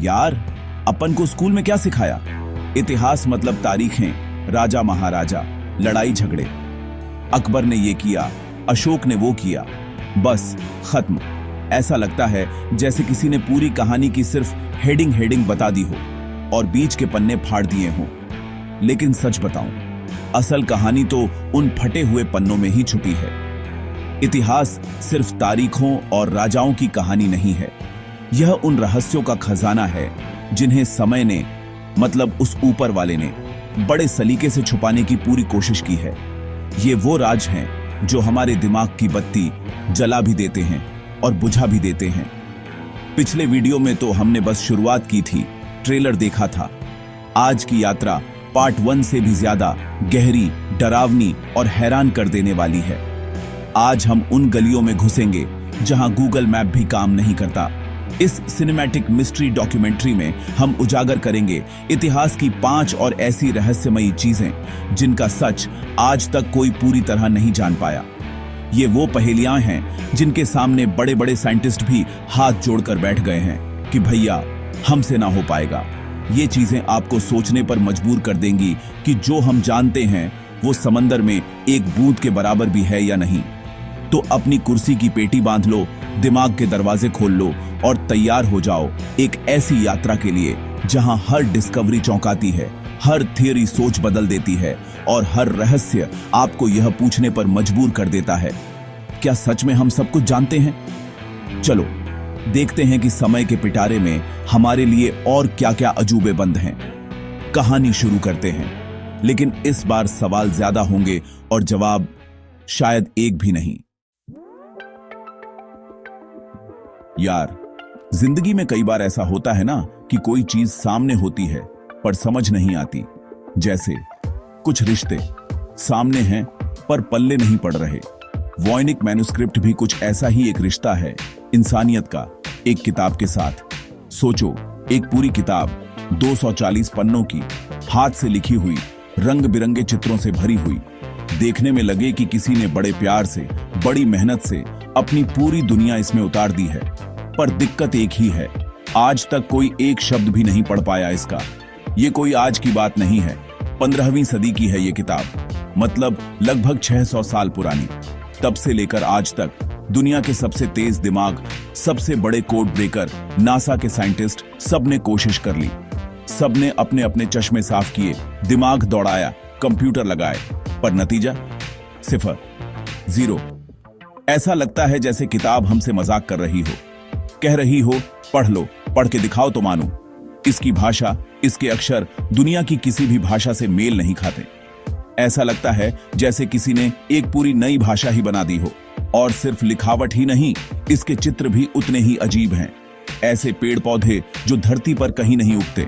यार, अपन को स्कूल में क्या सिखाया? इतिहास मतलब तारीखें, राजा महाराजा, लड़ाई झगड़े। अकबर ने ये किया, अशोक ने वो किया, बस खत्म। ऐसा लगता है जैसे किसी ने पूरी कहानी की सिर्फ हेडिंग बता दी हो और बीच के पन्ने फाड़ दिए हों। लेकिन सच बताऊं, असल कहानी तो उन फटे हुए पन्नों में ही छुपी है। इतिहास सिर्फ तारीखों और राजाओं की कहानी नहीं है, यह उन रहस्यों का खजाना है जिन्हें समय ने, मतलब उस ऊपर वाले ने, बड़े सलीके से छुपाने की पूरी कोशिश की है। ये वो राज हैं जो हमारे दिमाग की बत्ती जला भी देते हैं और बुझा भी देते हैं। पिछले वीडियो में तो हमने बस शुरुआत की थी, ट्रेलर देखा था। आज की यात्रा पार्ट 1 से भी ज्यादा गहरी, डरावनी और हैरान कर देने वाली है। आज हम उन गलियों में घुसेंगे जहां गूगल मैप भी काम नहीं करता। इस सिनेमैटिक मिस्ट्री डॉक्यूमेंट्री में हम उजागर करेंगे इतिहास की 5 और ऐसी रहस्यमयी चीजें जिनका सच आज तक कोई पूरी तरह नहीं जान पाया। ये वो पहेलियां हैं जिनके सामने बड़े बड़े साइंटिस्ट भी हाथ जोड़कर बैठ गए हैं कि भैया हमसे ना हो पाएगा। ये चीजें आपको सोचने पर मजबूर कर देंगी कि जो हम जानते हैं वो समंदर में एक बूंद के बराबर भी है या नहीं। तो अपनी कुर्सी की पेटी बांध लो, दिमाग के दरवाजे खोल लो और तैयार हो जाओ एक ऐसी यात्रा के लिए जहां हर डिस्कवरी चौंकाती है, हर थियरी सोच बदल देती है और हर रहस्य आपको यह पूछने पर मजबूर कर देता है, क्या सच में हम सब कुछ जानते हैं? चलो देखते हैं कि समय के पिटारे में हमारे लिए और क्या क्या अजूबे बंद हैं। कहानी शुरू करते हैं, लेकिन इस बार सवाल ज्यादा होंगे और जवाब शायद एक भी नहीं। यार, जिंदगी में कई बार ऐसा होता है ना कि कोई चीज सामने होती है पर समझ नहीं आती। जैसे कुछ रिश्ते सामने हैं पर पल्ले नहीं पड़ रहे। वॉयनिक मैन्युस्क्रिप्ट भी कुछ ऐसा ही एक रिश्ता है इंसानियत का, एक किताब के साथ। सोचो, एक पूरी किताब 240 पन्नों की, हाथ से लिखी हुई, रंग बिरंगे चित्रों से भरी हुई। देखने में लगे कि किसी ने बड़े प्यार से, बड़ी मेहनत से अपनी पूरी दुनिया इसमें उतार दी है। पर दिक्कत एक ही है, आज तक कोई एक शब्द भी नहीं पढ़ पाया इसका। ये कोई आज की बात नहीं है, 15वीं सदी की है ये किताब, मतलब लगभग 600 साल पुरानी। तब से लेकर आज तक दुनिया के सबसे तेज दिमाग, सबसे बड़े कोड ब्रेकर, नासा के साइंटिस्ट, सबने कोशिश कर ली। सबने अपने अपने चश्मे साफ किए, दिमाग दौड़ाया, कंप्यूटर लगाए, पर नतीजा सिफर, जीरो। ऐसा लगता है जैसे किताब हमसे मजाक कर रही हो, कह रही हो पढ़ लो, पढ़ के दिखाओ तो मानो। इसकी भाषा, इसके अक्षर दुनिया की किसी भी भाषा से मेल नहीं खाते। ऐसा लगता है जैसे किसी ने एक पूरी नई भाषा ही बना दी हो। और सिर्फ लिखावट ही नहीं, इसके चित्र भी उतने ही अजीब हैं। ऐसे पेड़ पौधे जो धरती पर कहीं नहीं उगते,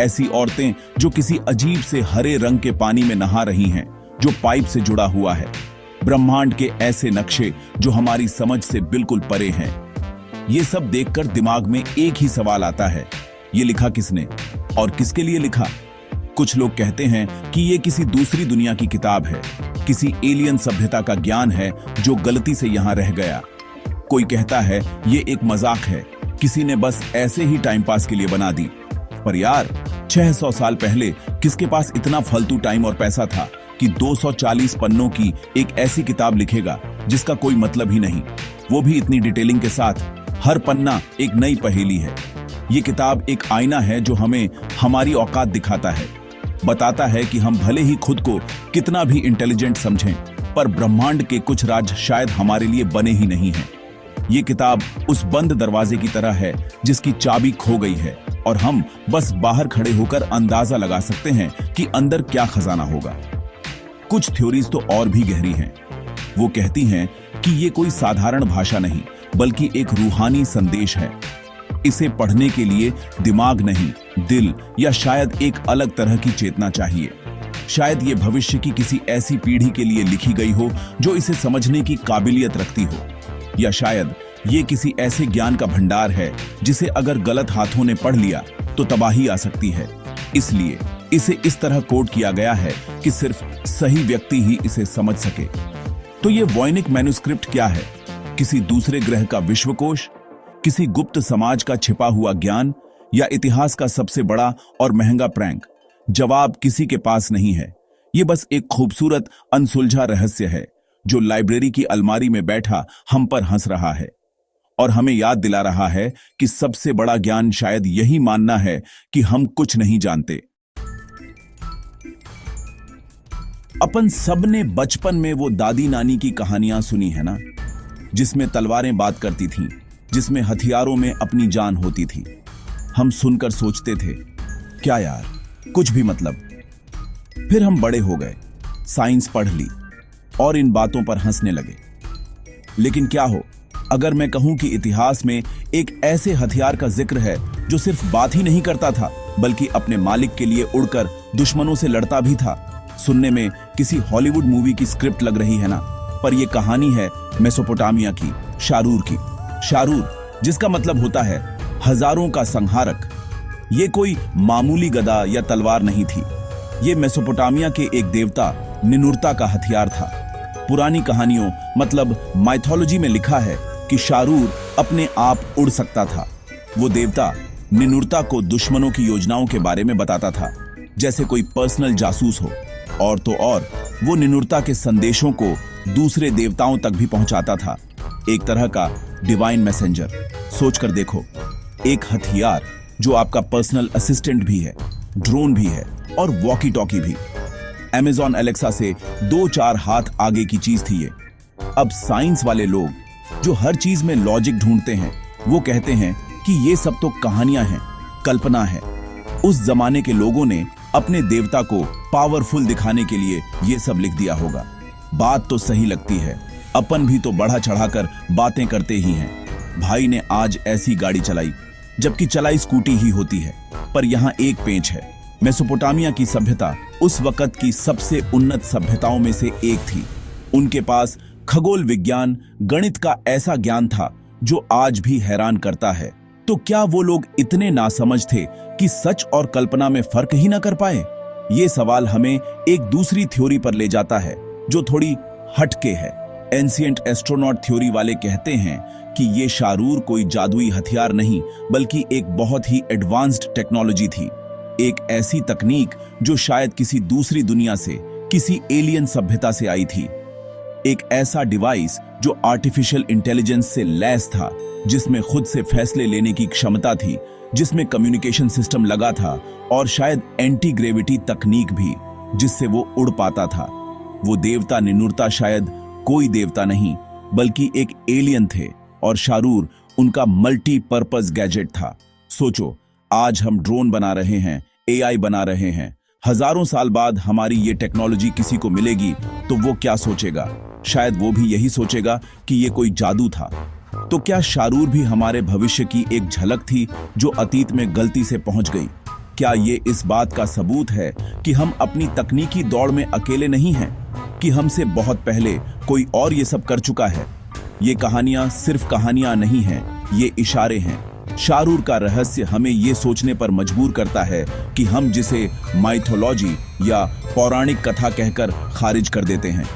ऐसी औरतें जो किसी अजीब से हरे रंग के पानी में नहा रही हैं जो पाइप से जुड़ा हुआ है। ब्रह्मांड के ऐसे नक्शे जो हमारी समझ से बिल्कुल परे हैं। ये सब देखकर दिमाग में एक ही सवाल आता है, ये लिखा किसने और किसके लिए लिखा? कुछ लोग कहते हैं कि ये किसी दूसरी दुनिया की किताब है, किसी एलियन सभ्यता का ज्ञान है जो गलती से यहां रह गया। कोई कहता है ये एक मजाक है, किसी ने बस ऐसे ही टाइम पास के लिए बना दी। पर यार, 600 साल पहले किसके पास इतना फालतू टाइम और पैसा था कि 240 पन्नों की एक ऐसी किताब लिखेगा जिसका कोई मतलब ही नहीं, वो भी इतनी डिटेलिंग के साथ। हर पन्ना एक नई पहेली है। ये किताब एक आईना है जो हमें हमारी औकात दिखाता है, बताता है कि हम भले ही खुद को कितना भी इंटेलिजेंट समझें, पर ब्रह्मांड के कुछ राज शायद हमारे लिए बने ही नहीं हैं। ये किताब उस बंद दरवाजे की तरह है जिसकी चाबी खो गई है और हम बस बाहर खड़े होकर अंदाजा लगा सकते हैं कि अंदर क्या खजाना होगा। कुछ थ्योरीज तो और भी गहरी हैं। वो कहती हैं कि ये कोई साधारण भाषा नहीं, बल्कि एक रूहानी संदेश है। इसे पढ़ने के लिए दिमाग नहीं, दिल या शायद एक अलग तरह की चेतना चाहिए। शायद ये भविष्य की किसी ऐसी पीढ़ी के लिए लिखी गई हो जो इसे समझने की काबिलियत रखती हो, या शायद ये किसी ऐसे ज्ञान का भंडार है जिसे अगर गलत हाथों ने पढ़ लिया तो तबाही आ सकती है। इसलिए इसे इस तरह कोड किया गया है कि सिर्फ सही व्यक्ति ही इसे समझ सके। तो ये वॉयनिक मैन्युस्क्रिप्ट क्या है? किसी दूसरे ग्रह का विश्वकोश, किसी गुप्त समाज का छिपा हुआ ज्ञान, या इतिहास का सबसे बड़ा और महंगा प्रैंक? जवाब किसी के पास नहीं है। ये बस एक खूबसूरत अनसुलझा रहस्य है जो लाइब्रेरी की अलमारी में बैठा हम पर हंस रहा है और हमें याद दिला रहा है कि सबसे बड़ा ज्ञान शायद यही मानना है कि हम कुछ नहीं जानते। अपन सबने बचपन में वो दादी नानी की कहानियां सुनी है ना, जिसमें तलवारें बात करती थीं, जिसमें हथियारों में अपनी जान होती थी। हम सुनकर सोचते थे, क्या यार, कुछ भी मतलब। फिर हम बड़े हो गए, साइंस पढ़ ली और इन बातों पर हंसने लगे। लेकिन क्या हो अगर मैं कहूं कि इतिहास में एक ऐसे हथियार का जिक्र है जो सिर्फ बात ही नहीं करता था बल्कि अपने मालिक के लिए उड़कर दुश्मनों से लड़ता भी था। सुनने में किसी हॉलीवुड मूवी की स्क्रिप्ट लग रही है ना, पर यह कहानी है मेसोपोटामिया की, शारूर की। शारूर जिसका मतलब होता है हजारों का संहारक। ये कोई मामूली गदा या तलवार नहीं थी। ये मेसोपोटामिया के एक देवता निनुर्ता का हथियार था। पुरानी कहानियों मतलब माइथोलॉजी में लिखा है कि शारूर अपने आप उड़ सकता था। वो देवता निनुर्ता को दुश्मनों की योजनाओं के बारे में बताता था, जैसे कोई पर्सनल जासूस हो। और तो और वो निनुर्ता के संदेशों को दूसरे देवताओं तक भी पहुंचाता था। एक तरह का डिवाइन मैसेंजर। सोचकर देखो, एक हथियार जो आपका पर्सनल असिस्टेंट भी है, ड्रोन भी है और वॉकी टॉकी भी। अमेज़न एलेक्सा से 2-4 हाथ आगे की चीज थी ये। अब साइंस वाले लोग जो हर चीज में लॉजिक ढूंढते हैं, वो कहते हैं कि ये सब तो कहानियां हैं, कल्पना है। उस जमाने के लोगों ने अपने देवता को पावरफुल दिखाने के लिए ये सब लिख दिया होगा। बात तो सही लगती है, अपन भी तो बढ़ा चढ़ाकर बातें करते ही हैं। भाई ने आज ऐसी गाड़ी चलाई, जबकि चलाई स्कूटी ही होती है। पर यहाँ एक पेंच है। मेसोपोटामिया की सभ्यता उस वक्त की सबसे उन्नत सभ्यताओं में से एक थी। उनके पास खगोल विज्ञान, गणित का ऐसा ज्ञान था जो आज भी हैरान करता है। तो क्या वो लोग इतने नासमझ थे कि सच और कल्पना में फर्क ही ना कर पाए? ये सवाल हमें एक दूसरी थ्योरी पर ले जाता है जो थोड़ी हटके है। एंशिएंट एस्ट्रोनॉट थ्योरी वाले कहते हैं कि ये शारूर कोई जादुई हथियार नहीं बल्कि एक बहुत ही एडवांस्ड टेक्नोलॉजी थी। एक ऐसी तकनीक जो शायद किसी दूसरी दुनिया से, किसी एलियन सभ्यता से आई थी। एक ऐसा डिवाइस जो आर्टिफिशियल इंटेलिजेंस से लैस था, जिसमें खुद से फैसले लेने की क्षमता थी, जिसमें कम्युनिकेशन सिस्टम लगा था और शायद एंटी ग्रेविटी तकनीक भी, जिससे वो उड़ पाता था। वो देवता निनुर्ता शायद कोई देवता नहीं बल्कि एक एलियन थे और शारूर उनका मल्टीपर्पज गैजेट था। सोचो, आज हम ड्रोन बना रहे हैं, एआई बना रहे हैं। हजारों साल बाद हमारी ये टेक्नोलॉजी किसी को मिलेगी तो वो क्या सोचेगा? शायद वो भी यही सोचेगा कि ये कोई जादू था। तो क्या शारूर भी हमारे भविष्य की एक झलक थी जो अतीत में गलती से पहुंच गई? क्या ये इस बात का सबूत है कि हम अपनी तकनीकी दौड़ में अकेले नहीं हैं, कि हमसे बहुत पहले कोई और ये सब कर चुका है? ये कहानियां सिर्फ कहानियां नहीं हैं, ये इशारे हैं। शारूर का रहस्य हमें ये सोचने पर मजबूर करता है कि हम जिसे माइथोलॉजी या पौराणिक कथा कहकर खारिज कर देते हैं,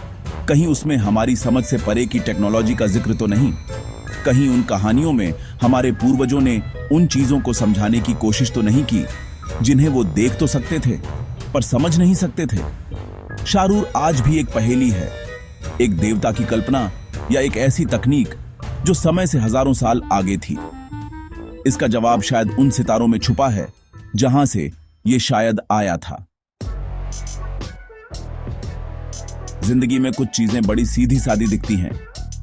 कहीं उसमें हमारी समझ से परे की टेक्नोलॉजी का जिक्र तो नहीं? कहीं उन कहानियों में हमारे पूर्वजों ने उन चीजों को समझाने की कोशिश तो नहीं की जिन्हें वो देख तो सकते थे पर समझ नहीं सकते थे? शारूर आज भी एक पहेली है, एक देवता की कल्पना या एक ऐसी तकनीक जो समय से हजारों साल आगे थी। इसका जवाब शायद उन सितारों में छुपा है जहां से ये शायद आया था। जिंदगी में कुछ चीजें बड़ी सीधी सादी दिखती हैं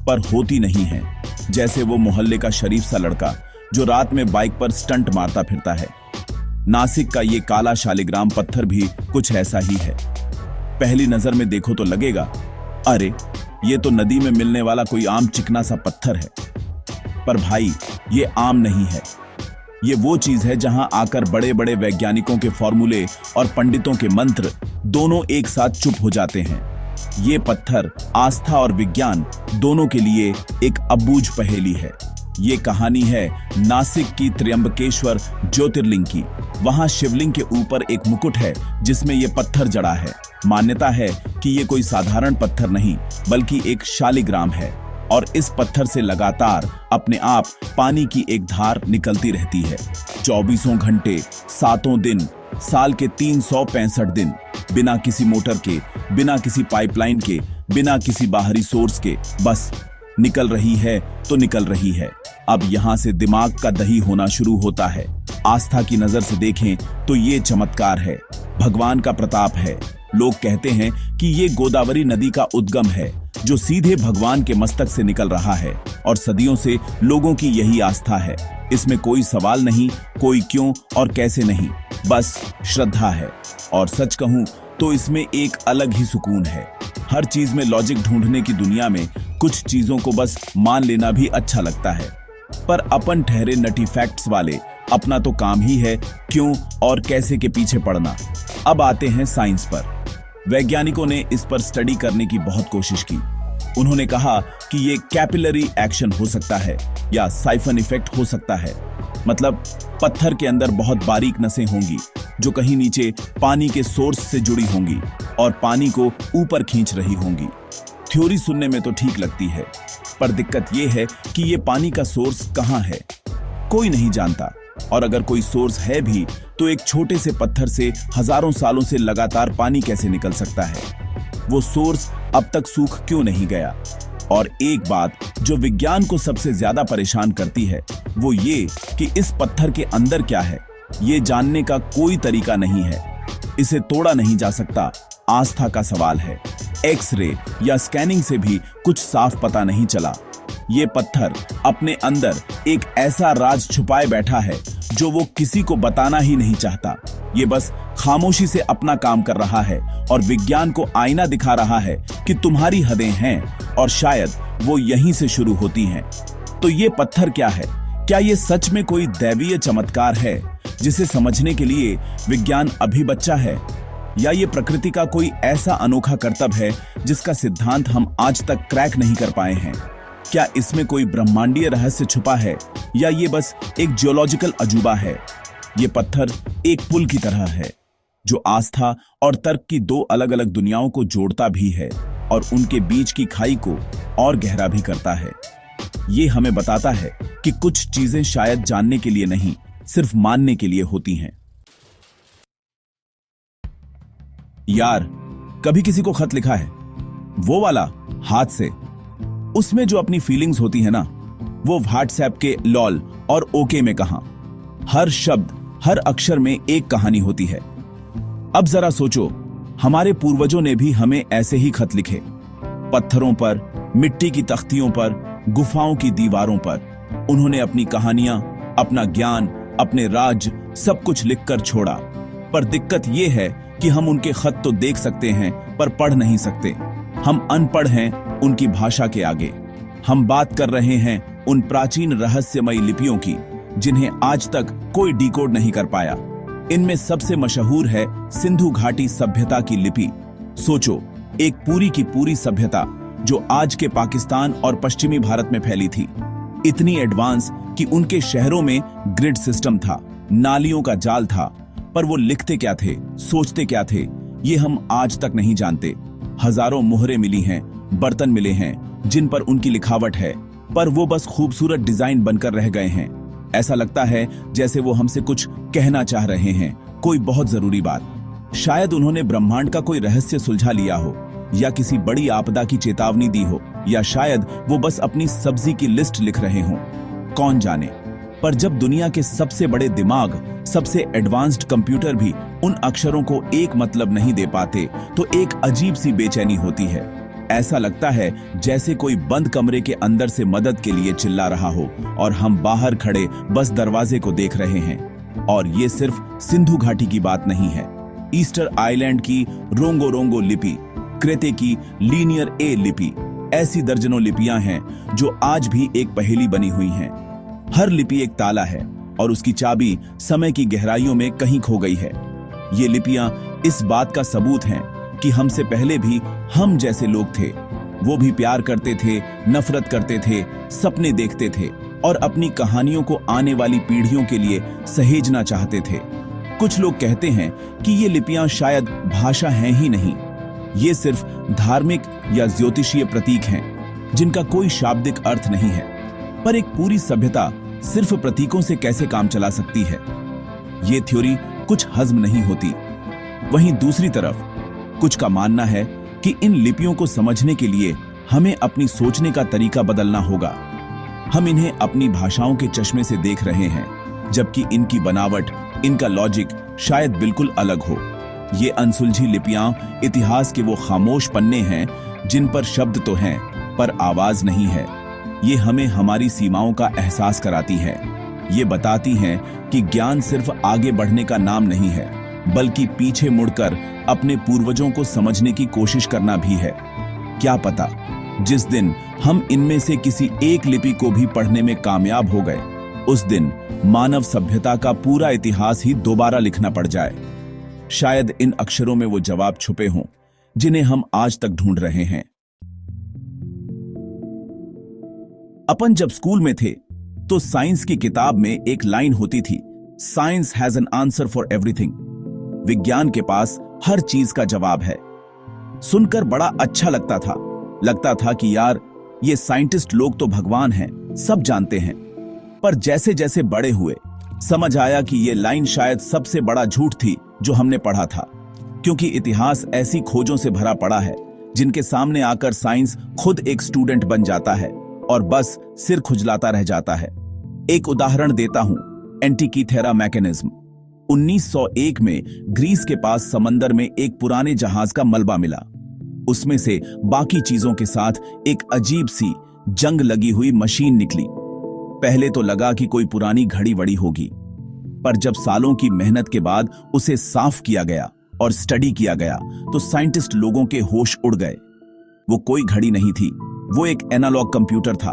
पर होती नहीं हैं। जैसे वो मोहल्ले का शरीफ सा लड़का जो रात में बाइक पर स्टंट मारता फिरता है। नासिक का ये काला शालिग्राम पत्थर भी कुछ ऐसा ही है। पहली नजर में देखो तो लगेगा, अरे ये तो नदी में मिलने वाला कोई आम चिकना सा पत्थर है। पर भाई, ये आम नहीं है। ये वो चीज है जहां आकर बड़े बड़े वैज्ञानिकों के फॉर्मूले और पंडितों के मंत्र दोनों एक साथ चुप हो जाते हैं। ये पत्थर आस्था और विज्ञान दोनों के लिए एक अबूझ पहेली है। ये कहानी है नासिक की त्र्यंबकेश्वर ज्योतिर्लिंग की। वहां शिवलिंग के ऊपर एक मुकुट है जिसमें ये पत्थर जड़ा है। मान्यता है कि ये कोई साधारण पत्थर नहीं बल्कि एक शालिग्राम है और इस पत्थर से लगातार अपने आप पानी की एक धार निकलती रहती है। 24 घंटे, 7 दिन, साल के 365 दिन, बिना किसी मोटर के, बिना किसी पाइपलाइन के, बिना किसी बाहरी सोर्स के, बस निकल रही है तो निकल रही है। अब यहां से दिमाग का दही होना शुरू होता है। आस्था की नजर से देखें तो ये चमत्कार है, भगवान का प्रताप है। लोग कहते हैं कि ये गोदावरी नदी का उद्गम है जो सीधे भगवान के मस्तक से निकल रहा है, और सदियों से लोगों की यही आस्था है। इसमें कोई सवाल नहीं, कोई क्यों और कैसे नहीं, बस श्रद्धा है। और सच कहूं तो इसमें एक अलग ही सुकून है। हर चीज में लॉजिक ढूंढने की दुनिया में कुछ चीजों को बस मान लेना भी अच्छा लगता है। पर अपन ठहरे नटी फैक्ट्स वाले, अपना तो काम ही है क्यों और कैसे के पीछे पड़ना। अब आते हैं साइंस पर। वैज्ञानिकों ने इस पर स्टडी करने की बहुत कोशिश की। उन्होंने कहा कि ये कैपिलरी एक्शन हो सकता है या साइफन इफेक्ट हो सकता है। मतलब पत्थर के अंदर बहुत बारीक नसें होंगी जो कहीं नीचे पानी के सोर्स से जुड़ी होंगी और पानी को ऊपर खींच रही होंगी। थ्योरी सुनने में तो ठीक लगती है, पर दिक्कत यह है कि ये पानी का सोर्स कहाँ है, कोई नहीं जानता। और अगर कोई सोर्स है भी तो एक छोटे से पत्थर से हजारों सालों से लगातार पानी कैसे निकल सकता है? वो सोर्स अब तक सूख क्यों नहीं गया? और एक बात जो विज्ञान को सबसे ज्यादा परेशान करती है वो ये कि इस पत्थर के अंदर क्या है, ये जानने का कोई तरीका नहीं है। इसे तोड़ा नहीं जा सकता। आस्था का सवाल है। एक्सरे या स्कैनिंग से भी कुछ साफ पता नहीं चला। ये पत्थर अपने अंदर एक ऐसा राज छुपाए बैठा है जो वो किसी को बताना ही नहीं चाहता। ये बस खामोशी से अपना काम कर रहा है और विज्ञान को आईना दिखा रहा है कि तुम्हारी हदें हैं और शायद वो यहीं से शुरू होती हैं। तो ये पत्थर क्या है? क्या ये सच में कोई दैवीय चमत्कार है जिसे समझने के लिए विज्ञान अभी बच्चा है, या ये प्रकृति का कोई ऐसा अनोखा करतब है जिसका सिद्धांत हम आज तक क्रैक नहीं कर पाए हैं? क्या इसमें कोई ब्रह्मांडीय रहस्य छुपा है या ये बस एक जियोलॉजिकल अजूबा है? ये पत्थर एक पुल की तरह है जो आस्था और तर्क की दो अलग अलग दुनियाओं को जोड़ता भी है और उनके बीच की खाई को और गहरा भी करता है। ये हमें बताता है कि कुछ चीजें शायद जानने के लिए नहीं, सिर्फ मानने के लिए होती हैं। यार, कभी किसी को खत लिखा है? वो वाला हाथ से, उसमें जो अपनी फीलिंग्स होती है ना, वो व्हाट्सएप के लॉल और ओके में कहां? हर शब्द, हर अक्षर में एक कहानी होती है। अब जरा सोचो, हमारे पूर्वजों ने भी हमें ऐसे ही खत लिखे, पत्थरों पर, मिट्टी की तख्तियों पर, गुफाओं की दीवारों पर। उन्होंने अपनी कहानियां, अपना ज्ञान, अपने राज सब कुछ लिखकर छोड़ा। पर दिक्कत यह है कि हम उनके खत तो देख सकते हैं पर पढ़ नहीं सकते। हम अनपढ़ हैं उनकी भाषा के आगे। हम बात कर रहे हैं उन प्राचीन रहस्यमयी लिपियों की जिन्हें आज तक कोई डिकोड नहीं कर पाया। इनमें सबसे मशहूर है सिंधु घाटी सभ्यता की लिपि। सोचो, एक पूरी की पूरी सभ्यता जो आज के पाकिस्तान और पश्चिमी भारत में फैली थी। इतनी एडवांस कि उनके शहरों में ग्रिड सिस्टम था, नालियों का जाल था, पर वो लिखते क्या थे, सोचते क्या थे, ये हम आज तक नहीं जानते। हजारों मोहरें मिली हैं, बर्तन मिले हैं जिन पर उनकी लिखावट है, पर वो बस खूबसूरत डिजाइन बनकर रह गए हैं। ऐसा लगता है जैसे वो हमसे कुछ कहना चाह रहे हैं, कोई बहुत जरूरी बात। शायद उन्होंने ब्रह्मांड का कोई रहस्य सुलझा लिया हो, या किसी बड़ी आपदा की चेतावनी दी हो, या शायद वो बस अपनी सब्जी की लिस्ट लिख रहे हों, कौन जाने। पर जब दुनिया के सबसे बड़े दिमाग, सबसे एडवांस्ड कंप्यूटर भी उन अक्षरों को एक मतलब नहीं दे पाते, तो एक अजीब सी बेचैनी होती है। ऐसा लगता है जैसे कोई बंद कमरे के अंदर से मदद के लिए चिल्ला रहा हो और हम बाहर खड़े बस दरवाजे को देख रहे हैं। और ये सिर्फ सिंधु घाटी की बात नहीं है। ईस्टर आइलैंड की रोंगो रोंगो लिपि, क्रेते की लीनियर ए लिपि, ऐसी दर्जनों लिपियां हैं जो आज भी एक पहेली बनी हुई हैं। हर लिपि एक ताला है और उसकी चाबी समय की गहराइयों में कहीं खो गई है। ये लिपियां इस बात का सबूत हैं कि हमसे पहले भी हम जैसे लोग थे। वो भी प्यार करते थे, नफरत करते थे, सपने देखते थे और अपनी कहानियों को आने वाली पीढ़ियों के लिए सहेजना चाहते थे। कुछ लोग कहते हैं कि ये लिपियां शायद भाषा हैं ही नहीं, ये सिर्फ धार्मिक या ज्योतिषीय प्रतीक हैं। जिनका कोई शाब्दिक अर्थ नहीं है। पर एक पूरी सभ्यता सिर्फ प्रतीकों से कैसे काम चला सकती है, ये थ्योरी कुछ हजम नहीं होती। वहीं दूसरी तरफ कुछ का मानना है कि इन लिपियों को समझने के लिए हमें अपनी सोचने का तरीका बदलना होगा। हम इन्हें अपनी भाषाओं के चश्मे से देख रहे हैं, जबकि इनकी बनावट, इनका लॉजिक शायद बिल्कुल अलग हो। ये अनसुलझी लिपियां इतिहास के वो खामोश पन्ने हैं जिन पर शब्द तो हैं पर आवाज नहीं है। ये हमें हमारी सीमाओं का एहसास कराती है। ये बताती हैं कि ज्ञान सिर्फ आगे बढ़ने का नाम नहीं है, बल्कि पीछे मुड़कर अपने पूर्वजों को समझने की कोशिश करना भी है। क्या पता जिस दिन हम इनमें से किसी एक लिपि को भी पढ़ने में कामयाब हो गए, उस दिन मानव सभ्यता का पूरा इतिहास ही दोबारा लिखना पड़ जाए। शायद इन अक्षरों में वो जवाब छुपे हों जिन्हें हम आज तक ढूंढ रहे हैं। अपन जब स्कूल में थे तो साइंस की किताब में एक लाइन होती थी, science has an answer for everything. विज्ञान के पास हर चीज का जवाब है। सुनकर बड़ा अच्छा लगता था कि यार, ये साइंटिस्ट लोग तो भगवान हैं, सब जानते हैं। पर जैसे जैसे बड़े हुए समझ आया कि ये लाइन शायद सबसे बड़ा झूठ थी जो हमने पढ़ा था, क्योंकि इतिहास ऐसी खोजों से भरा पड़ा है जिनके सामने आकर साइंस खुद एक स्टूडेंट बन जाता है और बस सिर खुजलाता रह जाता है। एक उदाहरण देता हूं, एंटिकीथेरा मैकेनिज्म। 1901 में ग्रीस के पास समंदर में एक पुराने जहाज का मलबा मिला। उसमें से बाकी चीजों के साथ एक अजीब सी जंग लगी हुई मशीन निकली। पहले तो लगा कि कोई पुरानी घड़ी वड़ी होगी, पर जब सालों की मेहनत के बाद उसे साफ किया गया और स्टडी किया गया तो साइंटिस्ट लोगों के होश उड़ गए। वो कोई घड़ी नहीं थी, वो एक एनालॉग कंप्यूटर था।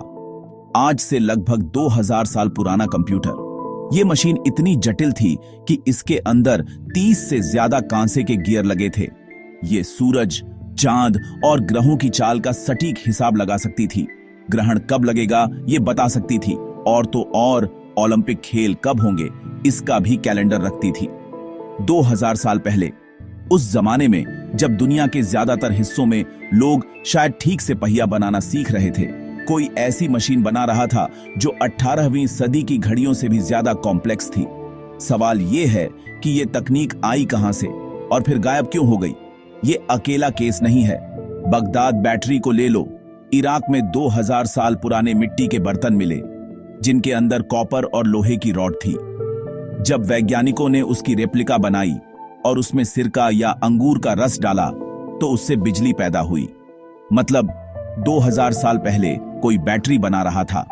आज से लगभग 2000 साल पुराना कंप्यूटर। ये मशीन इतनी जटिल थी कि इसके अंदर 30 से ज्यादा कांसे के गियर लगे थे। ये सूरज, चांद और ग्रहों की चाल का सटीक हिसाब लगा सकती थी। ग्रहण कब लगेगा ये बता सकती थी, और तो और ओलंपिक खेल कब होंगे इसका भी कैलेंडर रखती थी। 2000 साल पहले, उस जमाने में जब दुनिया के ज्यादातर हिस्सों में लोग शायद ठीक से पहिया बनाना सीख रहे थे, कोई ऐसी मशीन बना रहा था जो 18वीं सदी की घड़ियों से भी ज्यादा कॉम्प्लेक्स थी। सवाल यह है कि यह तकनीक आई कहां से और फिर गायब क्यों हो गई। ये अकेला केस नहीं है। बगदाद बैटरी को ले लो। इराक में 2000 साल पुराने मिट्टी के बर्तन मिले जिनके अंदर कॉपर और लोहे की रॉड थी। जब वैज्ञानिकों ने उसकी रेप्लिका बनाई और उसमें सिरका या अंगूर का रस डाला तो उससे बिजली पैदा हुई। मतलब 2000 साल पहले कोई बैटरी बना रहा था।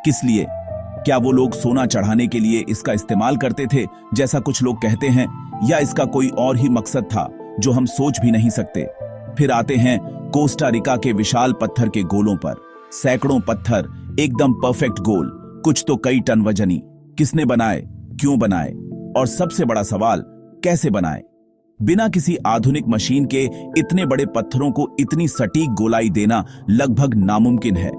किस लिए? क्या वो लोग सोना चढ़ाने के लिए इसका इस्तेमाल करते थे जैसा कुछ लोग कहते हैं, या इसका कोई और ही मकसद था जो हम सोच भी नहीं सकते। फिर आते हैं कोस्टा रिका के विशाल पत्थर के गोलों पर। सैकड़ों पत्थर एकदम परफेक्ट गोल, कुछ तो कई टन वजनी। किसने बनाए, क्यों बनाए, और सबसे बड़ा सवाल, कैसे बनाए? बिना किसी आधुनिक मशीन के इतने बड़े पत्थरों को इतनी सटीक गोलाई देना लगभग नामुमकिन है।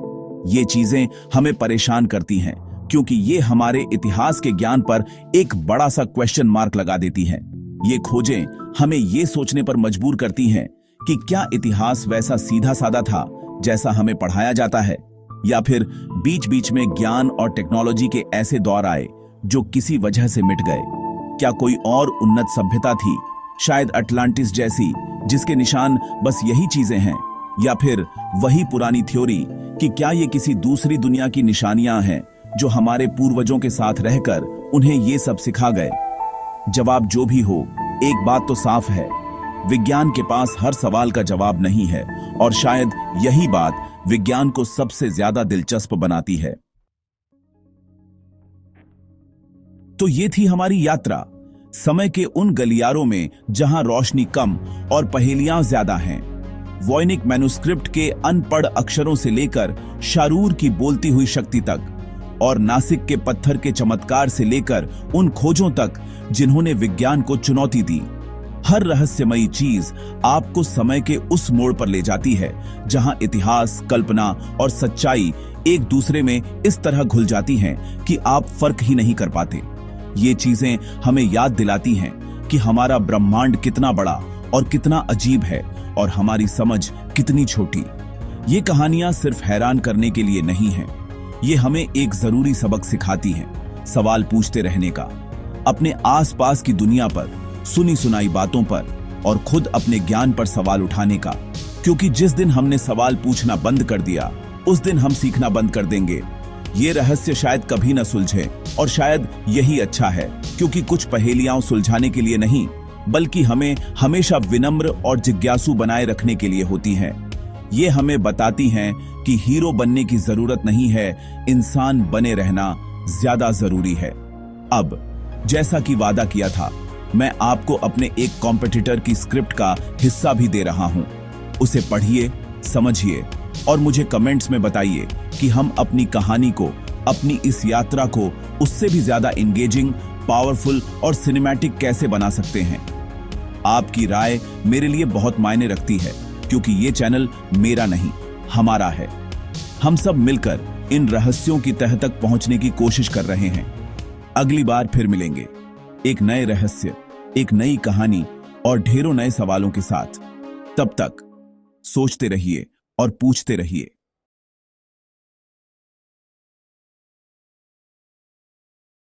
ये चीजें हमें परेशान करती हैं क्योंकि ये हमारे इतिहास के ज्ञान पर एक बड़ा सा क्वेश्चन मार्क लगा देती हैं। ये खोजें हमें ये सोचने पर मजबूर करती हैं कि क्या इतिहास वैसा सीधा साधा था जैसा हमें पढ़ाया जाता है, या फिर बीच बीच में ज्ञान और टेक्नोलॉजी के ऐसे दौर आए जो किसी वजह से मिट गए। क्या कोई और उन्नत सभ्यता थी, शायद अटलांटिस जैसी, जिसके निशान बस यही चीजें हैं, या फिर वही पुरानी थ्योरी कि क्या ये किसी दूसरी दुनिया की निशानियां हैं जो हमारे पूर्वजों के साथ रहकर उन्हें ये सब सिखा गए। जवाब जो भी हो, एक बात तो साफ है, विज्ञान के पास हर सवाल का जवाब नहीं है, और शायद यही बात विज्ञान को सबसे ज्यादा दिलचस्प बनाती है। तो ये थी हमारी यात्रा समय के उन गलियारों में जहां रोशनी कम और पहेलियां ज्यादा हैं। वॉयनिक मैन्युस्क्रिप्ट के अनपढ़ अक्षरों से लेकर शारूर की बोलती हुई शक्ति तक, और नासिक के पत्थर के चमत्कार से लेकर उन खोजों तक जिन्होंने विज्ञान को चुनौती दी। हर रहस्यमयी चीज आपको समय के उस मोड़ पर ले जाती है जहां इतिहास, कल्पना और सच्चाई एक दूसरे में इस तरह घुल जाती हैं कि आप फर्क ही नहीं कर पाते। ये चीजें हमें याद दिलाती हैं कि हमारा ब्रह्मांड कितना बड़ा और कितना अजीब है, और हमारी समझ कितनी छोटी। ये कहानियां सिर्फ हैरान करने के लिए नहीं हैं, ये हमें एक जरूरी सबक सिखाती हैं, सवाल पूछते रहने का, अपने आसपास की दुनिया पर, सुनी सुनाई बातों पर और खुद अपने ज्ञान पर सवाल उठाने का। क्योंकि जिस दिन हमने सवाल पूछना बंद कर दिया, उस दिन हम सीखना बंद कर देंगे। ये रहस्य शायद कभी न सुलझे, और शायद यही अच्छा है, क्योंकि कुछ पहेलियां सुलझाने के लिए नहीं, बल्कि हमें हमेशा विनम्र और जिज्ञासु बनाए रखने के लिए होती हैं। ये हमें बताती हैं कि हीरो बनने की जरूरत नहीं है, इंसान बने रहना ज्यादा जरूरी है। अब जैसा कि वादा किया था, मैं आपको अपने एक कॉम्पिटिटर की स्क्रिप्ट का हिस्सा भी दे रहा हूं। उसे पढ़िए, समझिए और मुझे कमेंट्स में बताइए कि हम अपनी कहानी को, अपनी इस यात्रा को उससे भी ज्यादा एंगेजिंग, पावरफुल और सिनेमैटिक कैसे बना सकते हैं। आपकी राय मेरे लिए बहुत मायने रखती है, क्योंकि ये चैनल मेरा नहीं, हमारा है। हम सब मिलकर इन रहस्यों की तह तक पहुंचने की कोशिश कर रहे हैं। अगली बार फिर मिलेंगे, एक नए रहस्य, एक नई कहानी और ढेरों नए सवालों के साथ। तब तक सोचते रहिए और पूछते रहिए।